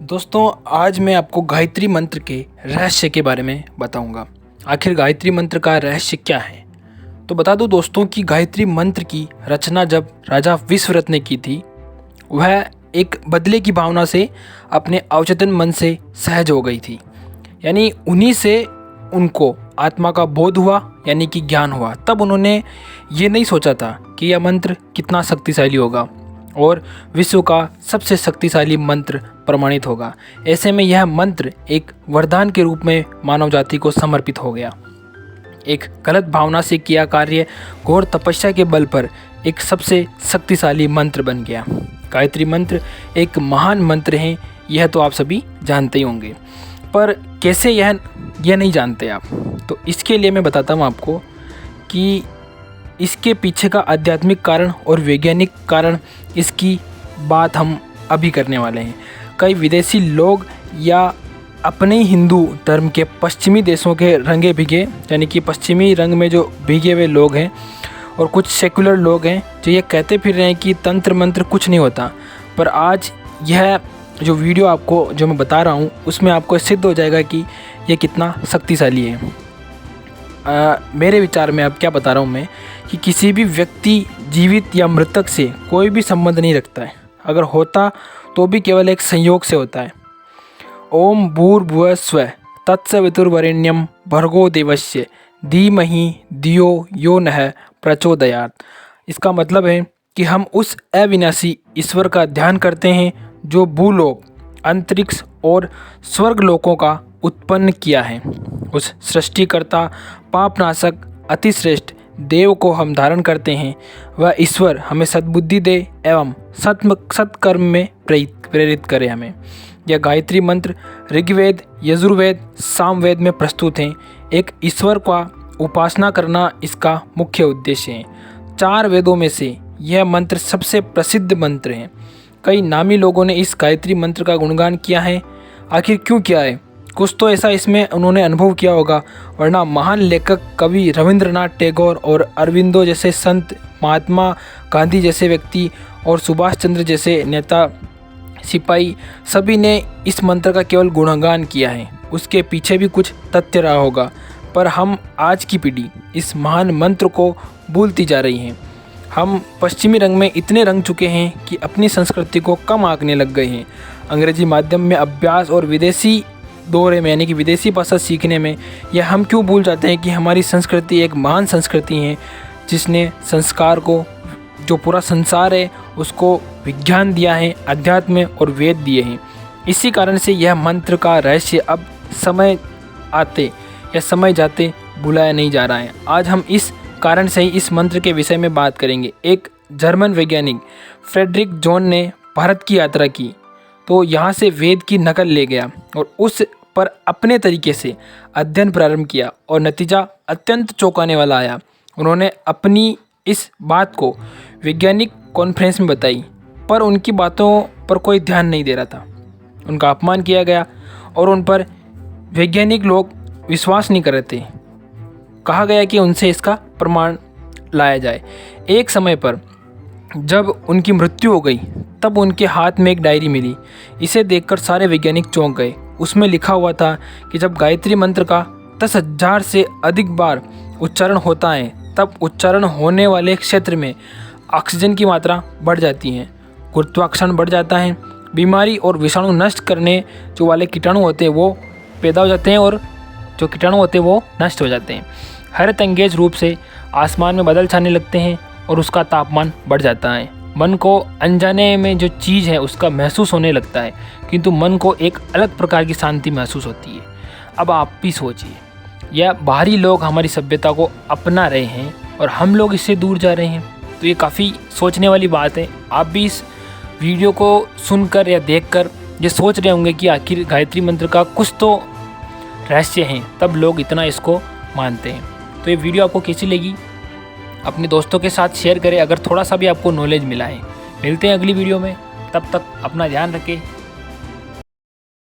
दोस्तों, आज मैं आपको गायत्री मंत्र के रहस्य के बारे में बताऊंगा। आखिर गायत्री मंत्र का रहस्य क्या है? तो बता दूं दोस्तों कि गायत्री मंत्र की रचना जब राजा विश्वरथ ने की थी, वह एक बदले की भावना से अपने अवचेतन मन से सहज हो गई थी। यानी उन्हीं से उनको आत्मा का बोध हुआ, यानी कि ज्ञान हुआ। तब उन्होंने ये नहीं सोचा था कि यह मंत्र कितना शक्तिशाली होगा और विश्व का सबसे शक्तिशाली मंत्र प्रमाणित होगा। ऐसे में यह मंत्र एक वरदान के रूप में मानव जाति को समर्पित हो गया। एक गलत भावना से किया कार्य घोर तपस्या के बल पर एक सबसे शक्तिशाली मंत्र बन गया। गायत्री मंत्र एक महान मंत्र है, यह तो आप सभी जानते ही होंगे। पर कैसे यह नहीं जानते आप, तो इसके लिए मैं बताता हूँ आपको कि इसके पीछे का आध्यात्मिक कारण और वैज्ञानिक कारण, इसकी बात हम अभी करने वाले हैं। कई विदेशी लोग या अपने ही हिंदू धर्म के पश्चिमी देशों के रंगे भीगे, यानी कि पश्चिमी रंग में जो भीगे हुए लोग हैं, और कुछ सेकुलर लोग हैं जो ये कहते फिर रहे हैं कि तंत्र मंत्र कुछ नहीं होता। पर आज यह जो वीडियो आपको जो मैं बता रहा हूँ, उसमें आपको सिद्ध हो जाएगा कि यह कितना शक्तिशाली है। मेरे विचार में अब क्या बता रहा हूँ मैं, कि किसी भी व्यक्ति जीवित या मृतक से कोई भी संबंध नहीं रखता है। अगर होता तो भी केवल एक संयोग से होता है। ओम भूर्भुवः स्वः तत्सवितुर्वरेण्यं भर्गो देवस्य धीमहि धियो यो नः प्रचोदयात्। इसका मतलब है कि हम उस अविनाशी ईश्वर का ध्यान करते हैं जो भूलोक, अंतरिक्ष और स्वर्ग लोकों का उत्पन्न किया है। उस सृष्टिकर्ता, पापनाशक, अतिश्रेष्ठ देव को हम धारण करते हैं। वह ईश्वर हमें सद्बुद्धि दे एवं सत्कर्म में प्रेरित करे हमें। यह गायत्री मंत्र ऋग्वेद, यजुर्वेद, सामवेद में प्रस्तुत हैं। एक ईश्वर का उपासना करना इसका मुख्य उद्देश्य है। 4 वेदों में से यह मंत्र सबसे प्रसिद्ध मंत्र है। कई नामी लोगों ने इस गायत्री मंत्र का गुणगान किया है। आखिर क्यों किया है? कुछ तो ऐसा इसमें उन्होंने अनुभव किया होगा, वरना महान लेखक कवि रविंद्रनाथ टैगोर और अरविंदो जैसे संत, महात्मा गांधी जैसे व्यक्ति और सुभाष चंद्र जैसे नेता, सिपाही, सभी ने इस मंत्र का केवल गुणगान किया है। उसके पीछे भी कुछ तथ्य रहा होगा, पर हम आज की पीढ़ी इस महान मंत्र को भूलती जा रही है। हम पश्चिमी रंग में इतने रंग चुके हैं कि अपनी संस्कृति को कम आंकने लग गए हैं। अंग्रेजी माध्यम में अभ्यास और विदेशी दौरे में, यानी कि विदेशी भाषा सीखने में, यह हम क्यों भूल जाते हैं कि हमारी संस्कृति एक महान संस्कृति है जिसने संस्कार को, जो पूरा संसार है उसको विज्ञान दिया है, अध्यात्म और वेद दिए हैं। इसी कारण से यह मंत्र का रहस्य अब समय आते या समय जाते भुलाया नहीं जा रहा है। आज हम इस कारण से ही इस मंत्र के विषय में बात करेंगे। एक जर्मन वैज्ञानिक फ्रेडरिक जोन ने भारत की यात्रा की, तो यहाँ से वेद की नकल ले गया और उस पर अपने तरीके से अध्ययन प्रारंभ किया और नतीजा अत्यंत चौंकाने वाला आया। उन्होंने अपनी इस बात को वैज्ञानिक कॉन्फ्रेंस में बताई, पर उनकी बातों पर कोई ध्यान नहीं दे रहा था। उनका अपमान किया गया और उन पर वैज्ञानिक लोग विश्वास नहीं कर रहे थे। कहा गया कि उनसे इसका प्रमाण लाया जाए। एक समय पर जब उनकी मृत्यु हो गई, तब उनके हाथ में एक डायरी मिली। इसे देखकर सारे वैज्ञानिक चौंक गए। उसमें लिखा हुआ था कि जब गायत्री मंत्र का 10,000 से अधिक बार उच्चारण होता है, तब उच्चारण होने वाले क्षेत्र में ऑक्सीजन की मात्रा बढ़ जाती है, गुरुत्वाकर्षण बढ़ जाता है, बीमारी और विषाणु नष्ट करने जो वाले कीटाणु होते हैं वो पैदा हो जाते हैं और जो कीटाणु होते हैं वो नष्ट हो जाते हैं। हरित अंगेज रूप से आसमान में बादल छाने लगते हैं और उसका तापमान बढ़ जाता है। मन को अनजाने में जो चीज़ है उसका महसूस होने लगता है, किंतु मन को एक अलग प्रकार की शांति महसूस होती है। अब आप भी सोचिए, यह बाहरी लोग हमारी सभ्यता को अपना रहे हैं और हम लोग इससे दूर जा रहे हैं। तो ये काफ़ी सोचने वाली बात है। आप भी इस वीडियो को सुनकर या देखकर ये सोच रहे होंगे कि आखिर गायत्री मंत्र का कुछ तो रहस्य है, तब लोग इतना इसको मानते हैं। तो ये वीडियो आपको कैसी लगी, अपने दोस्तों के साथ शेयर करें अगर थोड़ा सा भी आपको नॉलेज मिला है। मिलते हैं अगली वीडियो में, तब तक अपना ध्यान रखें।